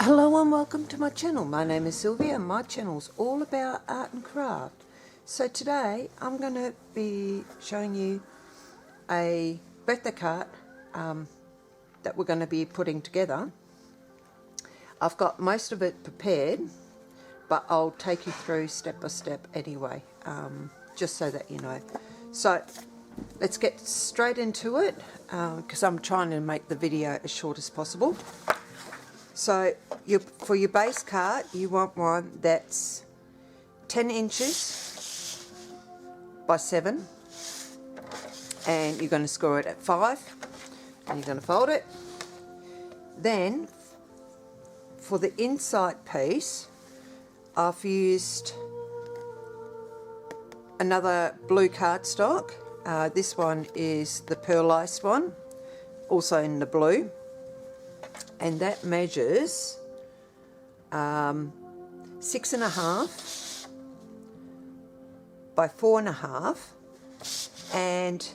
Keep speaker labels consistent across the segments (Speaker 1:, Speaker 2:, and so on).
Speaker 1: Hello and welcome to my channel. My name is Sylvia and my channel's all about art and craft. So today I'm going to be showing you a birthday card that we're going to be putting together. I've got most of it prepared, but I'll take you through step by step anyway, just so that you know. So let's get straight into it because I'm trying to make the video as short as possible. So for your base card, you want one that's 10 inches by 7, and you're going to score it at 5, and you're going to fold it. Then for the inside piece, I've used another blue cardstock. This one is the pearlized one, also in the blue. And that measures 6.5 by 4.5, and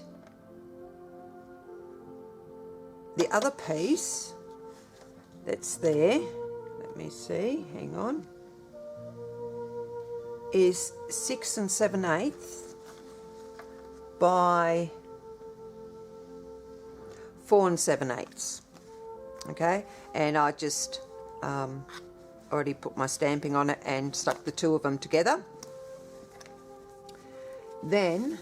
Speaker 1: the other piece that's there, let me see, hang on, is 6 7/8 by 4 7/8. Okay, and I just already put my stamping on it and stuck the two of them together. Then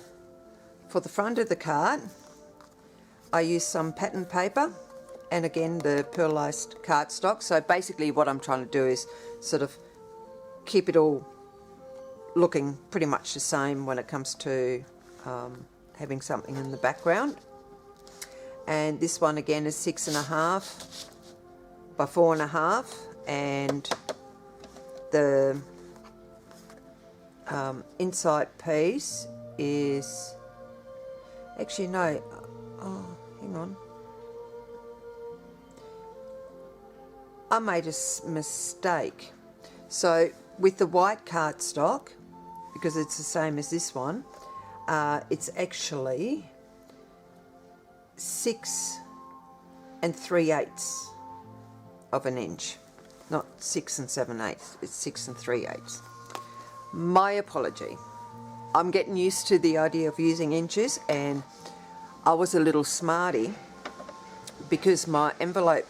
Speaker 1: for the front of the card, I used some pattern paper and again the pearlized cardstock. So basically what I'm trying to do is sort of keep it all looking pretty much the same when it comes to having something in the background. And this one again is 6.5 by 4.5, and the inside piece is actually no. Oh, hang on. I made a mistake. So with the white cardstock, because it's the same as this one, it's actually 6 3/8 of an inch, not 6 7/8. It's 6 3/8. My apology. I'm getting used to the idea of using inches, and I was a little smarty because my envelope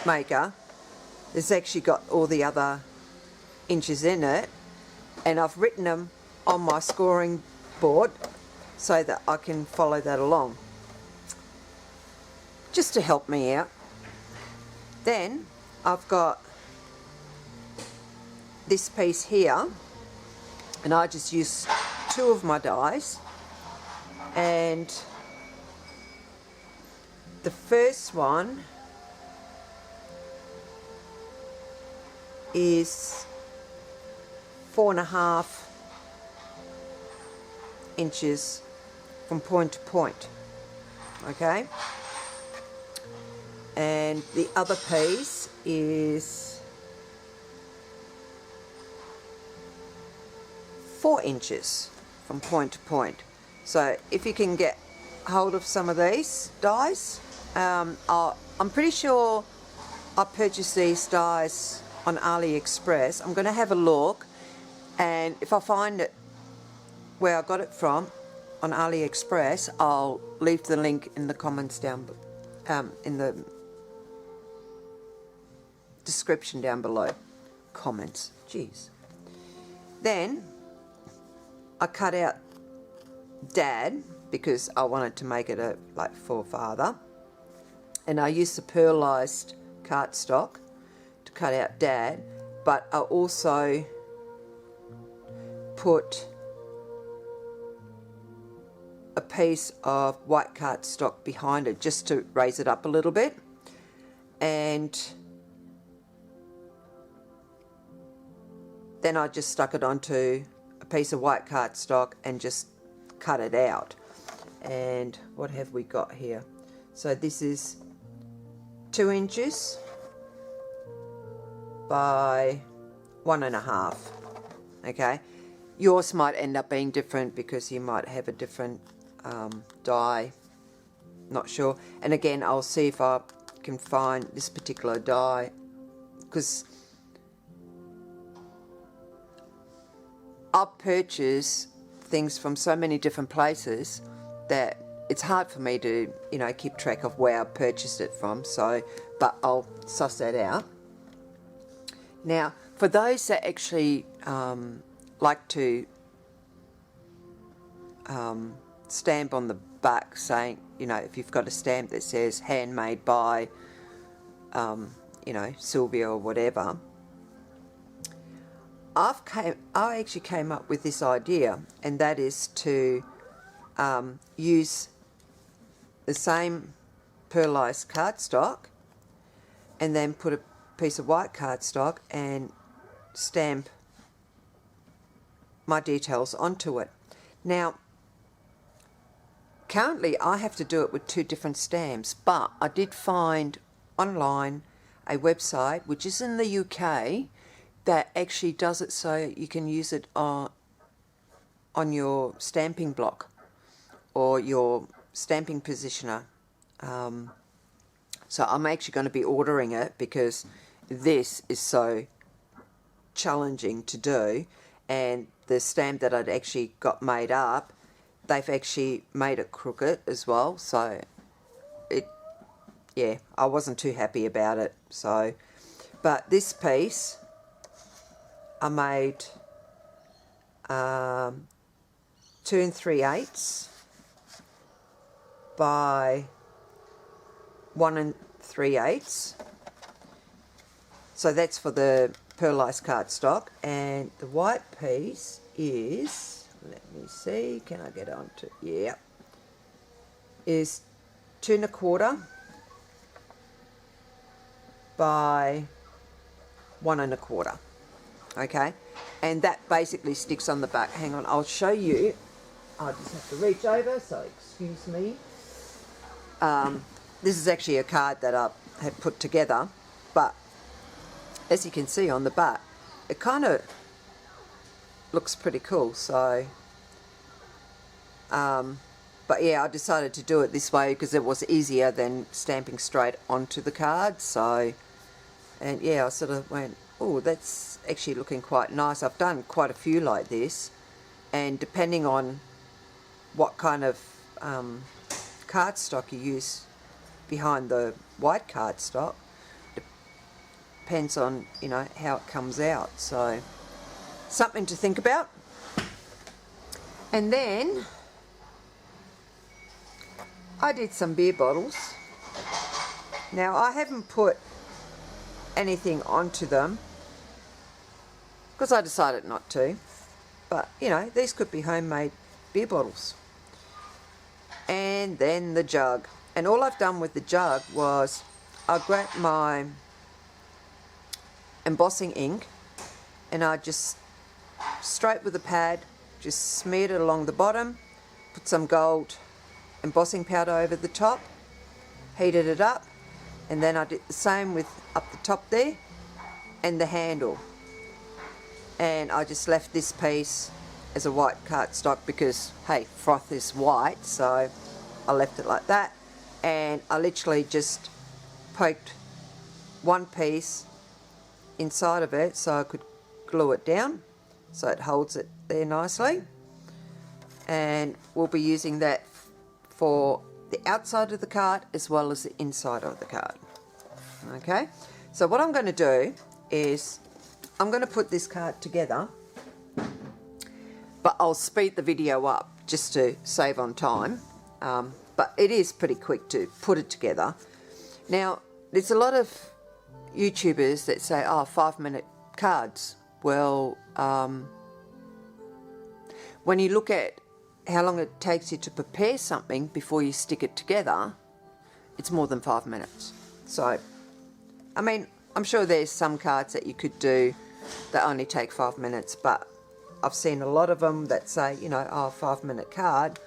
Speaker 1: maker has actually got all the other inches in it, and I've written them on my scoring board so that I can follow that along, just to help me out. Then I've got this piece here, and I just use 2 of my dies, and the first one is 4.5 inches from point to point, okay? And the other piece is 4 inches from point to point. So if you can get hold of some of these dies, I'm pretty sure I purchased these dies on AliExpress. I'm going to have a look, and if I find it where I got it from on AliExpress, I'll leave the link in the comments down in the description down below. Comments, jeez. Then I cut out Dad because I wanted to make it a like for father, and I used the pearlized cardstock to cut out Dad, but I also put a piece of white cardstock behind it just to raise it up a little bit, and then I just stuck it onto a piece of white cardstock and just cut it out. And what have we got here? So this is 2 inches by 1.5. Okay, yours might end up being different because you might have a different die, not sure. And again, I'll see if I can find this particular die because I've purchased things from so many different places that it's hard for me to, you know, keep track of where I purchased it from. So, but I'll suss that out. Now, for those that actually like to stamp on the back saying, you know, if you've got a stamp that says handmade by, you know, Sylvia or whatever, I actually came up with this idea, and that is to use the same pearlized cardstock and then put a piece of white cardstock and stamp my details onto it. Now, currently I have to do it with 2 different stamps, but I did find online a website which is in the UK that actually does it so you can use it on your stamping block or your stamping positioner. So I'm actually going to be ordering it because this is so challenging to do, and the stamp that I'd actually got made up, they've actually made it crooked as well, so yeah, I wasn't too happy about it. So, but this piece I made 2 3/8 by 1 3/8. So that's for the pearlized cardstock, and the white piece is, let me see, can I get onto, yeah, is 2 1/4 by 1 1/4. Okay, and that basically sticks on the back. Hang on, I'll show you. I just have to reach over, so excuse me. This is actually a card that I had put together, but as you can see on the back, it kind of looks pretty cool. So, but yeah, I decided to do it this way because it was easier than stamping straight onto the card. So, and yeah, I sort of went, oh, that's actually looking quite nice. I've done quite a few like this, and depending on what kind of cardstock you use behind the white cardstock, depends on, you know, how it comes out. So something to think about. And then I did some beer bottles. Now I haven't put anything onto them because I decided not to, but you know, these could be homemade beer bottles. And then the jug, and all I've done with the jug was I grabbed my embossing ink and I just straight with a pad just smeared it along the bottom, put some gold embossing powder over the top, heated it up, and then I did the same with up the top there and the handle. And I just left this piece as a white cardstock because, hey, froth is white, so I left it like that. And I literally just poked one piece inside of it so I could glue it down so it holds it there nicely. And we'll be using that for the outside of the card as well as the inside of the card. Okay, so what I'm going to do is I'm going to put this card together, but I'll speed the video up just to save on time, but it is pretty quick to put it together. Now there's a lot of YouTubers that say, oh, 5-minute cards. Well, when you look at how long it takes you to prepare something before you stick it together, it's more than 5 minutes. So, I mean, I'm sure there's some cards that you could do that only take 5 minutes, but I've seen a lot of them that say, you know, oh, 5-minute card,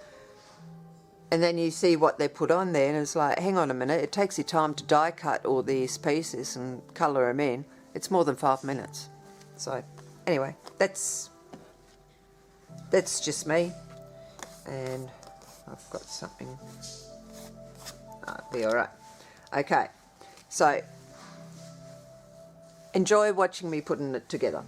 Speaker 1: and then you see what they put on there and it's like, hang on a minute, it takes you time to die cut all these pieces and colour them in. It's more than 5 minutes. So anyway, that's just me. And I've got something, be alright. Okay, so enjoy watching me putting it together.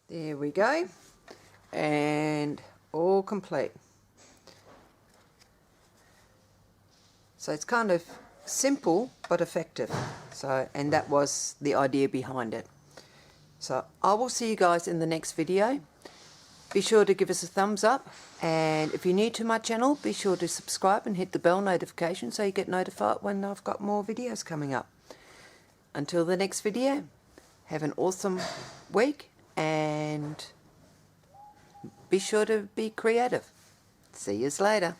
Speaker 1: There we go, and all complete. So it's kind of simple but effective. So, and that was the idea behind it. So I will see you guys in the next video. Be sure to give us a thumbs up, and if you're new to my channel, be sure to subscribe and hit the bell notification so you get notified when I've got more videos coming up. Until the next video, have an awesome week, and be sure to be creative. See yous later.